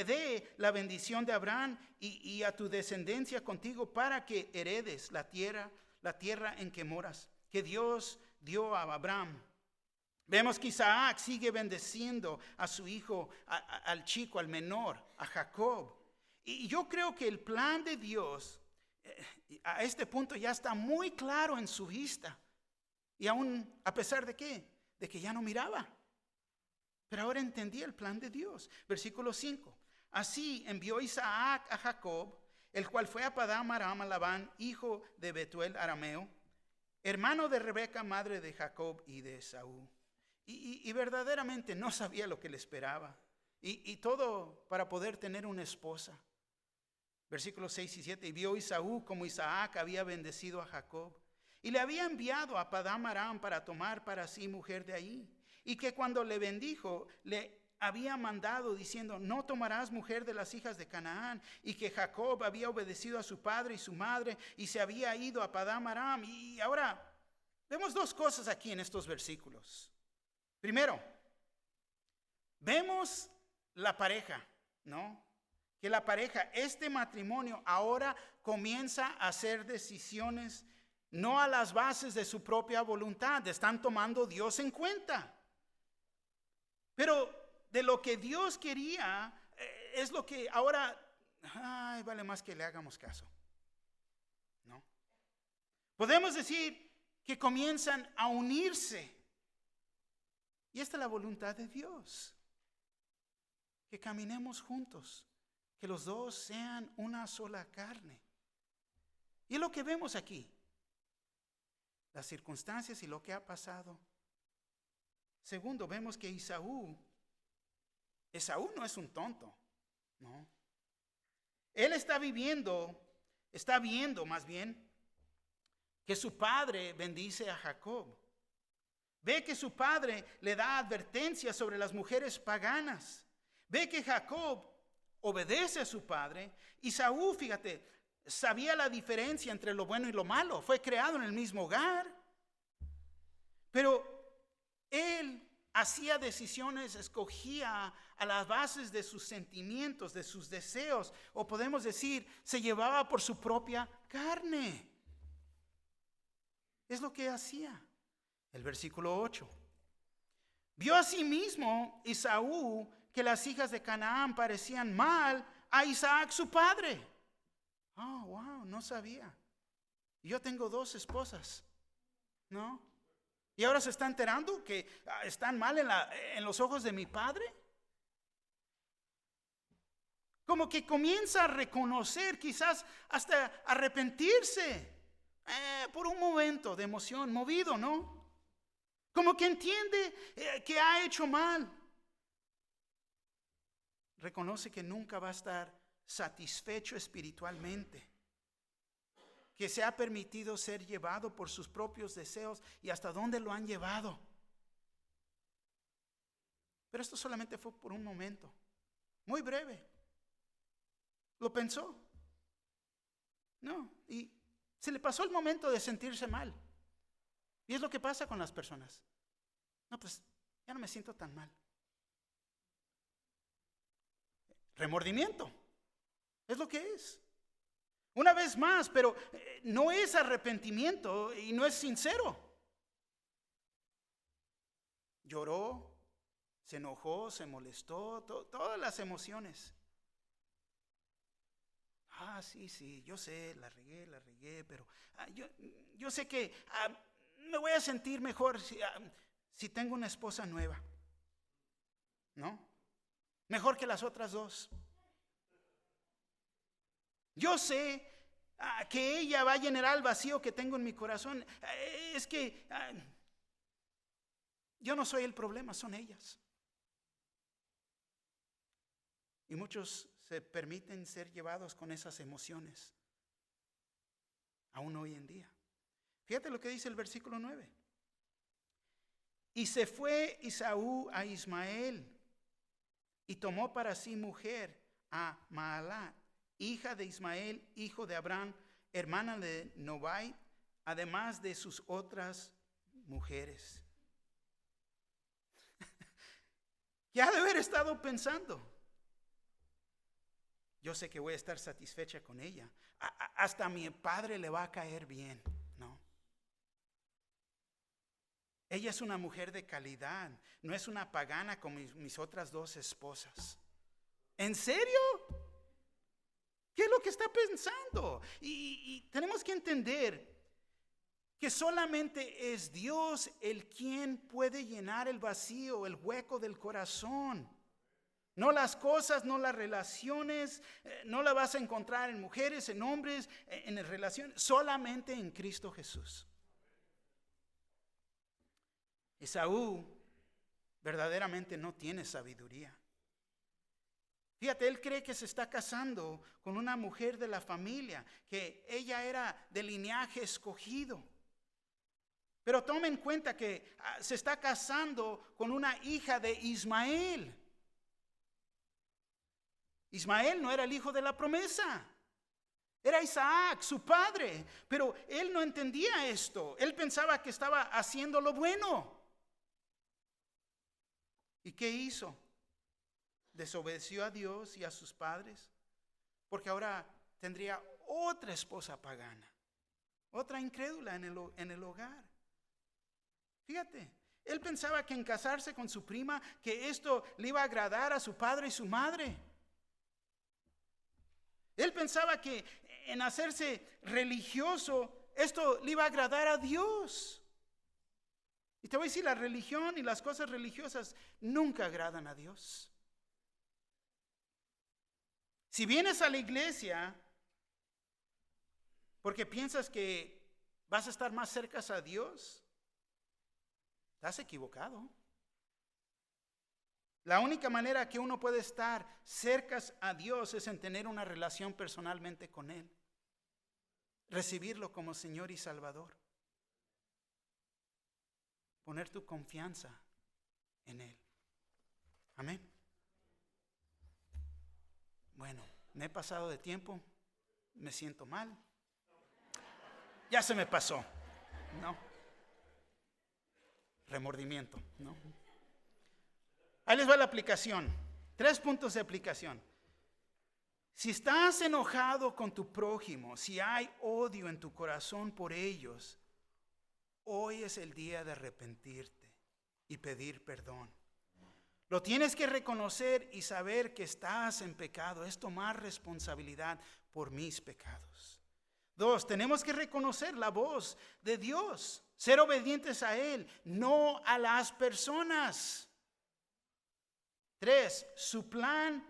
dé la bendición de Abraham y a tu descendencia contigo para que heredes la tierra en que moras, que Dios dio a Abraham. Vemos que Isaac sigue bendeciendo a su hijo, al chico, al menor, a Jacob. Y yo creo que el plan de Dios a este punto ya está muy claro en su vista. Y aún a pesar de ¿qué? De que ya no miraba. Pero ahora entendía el plan de Dios. Versículo 5. Así envió Isaac a Jacob, el cual fue a Padán Aram a Labán, hijo de Betuel arameo, hermano de Rebeca, madre de Jacob y de Esaú. Y verdaderamente no sabía lo que le esperaba. Y todo para poder tener una esposa. Versículos 6 y 7. Y vio Esaú como Isaac había bendecido a Jacob. Y le había enviado a Padán Aram para tomar para sí mujer de ahí. Y que cuando le bendijo, le había mandado diciendo, no tomarás mujer de las hijas de Canaán. Y que Jacob había obedecido a su padre y su madre y se había ido a Padán Aram. Y ahora vemos dos cosas aquí en estos versículos. Primero, vemos la pareja, ¿no? Que la pareja, este matrimonio ahora comienza a hacer decisiones no a las bases de su propia voluntad, están tomando a Dios en cuenta. Pero de lo que Dios quería es lo que ahora, vale más que le hagamos caso, ¿no? Podemos decir que comienzan a unirse. Y esta es la voluntad de Dios, que caminemos juntos, que los dos sean una sola carne. Y es lo que vemos aquí, las circunstancias y lo que ha pasado. Segundo, vemos que Esaú no es un tonto, ¿no? Él está viendo más bien, que su padre bendice a Jacob. Ve que su padre le da advertencia sobre las mujeres paganas. Ve que Jacob obedece a su padre. Y Esaú, fíjate, sabía la diferencia entre lo bueno y lo malo. Fue creado en el mismo hogar. Pero él hacía decisiones, escogía a las bases de sus sentimientos, de sus deseos. O podemos decir, se llevaba por su propia carne. Es lo que hacía. El versículo 8. Vio asimismo Esaú que las hijas de Canaán parecían mal a Isaac su padre. Oh, wow, no sabía. Yo tengo 2 esposas, ¿no? Y ahora se está enterando que están mal en los ojos de mi padre. Como que comienza a reconocer, quizás hasta arrepentirse por un momento de emoción, movido, ¿no? Como que entiende que ha hecho mal. Reconoce que nunca va a estar satisfecho espiritualmente. Que se ha permitido ser llevado por sus propios deseos y hasta dónde lo han llevado. Pero esto solamente fue por un momento, muy breve. Lo pensó. No, y se le pasó el momento de sentirse mal. Y es lo que pasa con las personas. No, pues ya no me siento tan mal. Remordimiento. Es lo que es. Una vez más, pero no es arrepentimiento y no es sincero. Lloró, se enojó, se molestó, todas las emociones. Sí, yo sé, la regué, pero yo sé que me voy a sentir mejor si tengo una esposa nueva. ¿No? Mejor que las otras dos. Yo sé que ella va a llenar el vacío que tengo en mi corazón. Es que yo no soy el problema, son ellas. Y muchos se permiten ser llevados con esas emociones, aún hoy en día. Fíjate lo que dice el versículo 9. Y se fue Esaú a Ismael y tomó para sí mujer a Mahalat, hija de Ismael, hijo de Abraham, hermana de Nobai, además de sus otras mujeres. ¿Qué ha de haber estado pensando? Yo sé que voy a estar satisfecha con ella. Hasta a mi padre le va a caer bien, ¿no? Ella es una mujer de calidad, no es una pagana como mis otras dos esposas. ¿En serio? ¿Qué es lo que está pensando? Y tenemos que entender que solamente es Dios el quien puede llenar el vacío, el hueco del corazón. No las cosas, no las relaciones, no la vas a encontrar en mujeres, en hombres, en relaciones, solamente en Cristo Jesús. Esaú verdaderamente no tiene sabiduría. Fíjate, él cree que se está casando con una mujer de la familia, que ella era de linaje escogido. Pero tome en cuenta que se está casando con una hija de Ismael. Ismael no era el hijo de la promesa, era Isaac, su padre. Pero él no entendía esto, él pensaba que estaba haciendo lo bueno. ¿Y qué hizo? Desobedeció a Dios y a sus padres, porque ahora tendría otra esposa pagana, otra incrédula en el hogar. Fíjate, él pensaba que en casarse con su prima, que esto le iba a agradar a su padre y su madre. Él pensaba que en hacerse religioso, esto le iba a agradar a Dios. Y te voy a decir, la religión y las cosas religiosas nunca agradan a Dios. Si vienes a la iglesia porque piensas que vas a estar más cerca a Dios, estás equivocado. La única manera que uno puede estar cerca a Dios es en tener una relación personalmente con Él. Recibirlo como Señor y Salvador. Poner tu confianza en Él. Amén. Bueno, me he pasado de tiempo. Me siento mal. Ya se me pasó. No. Remordimiento, ¿no? Ahí les va la aplicación. 3 puntos de aplicación. Si estás enojado con tu prójimo, si hay odio en tu corazón por ellos, hoy es el día de arrepentirte y pedir perdón. Lo tienes que reconocer y saber que estás en pecado. Es tomar responsabilidad por mis pecados. 2, tenemos que reconocer la voz de Dios. Ser obedientes a Él, no a las personas. 3, su plan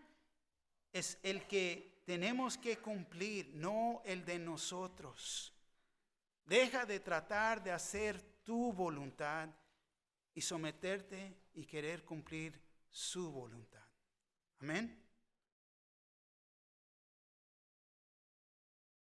es el que tenemos que cumplir, no el de nosotros. Deja de tratar de hacer tu voluntad y someterte y querer cumplir su voluntad. Amén.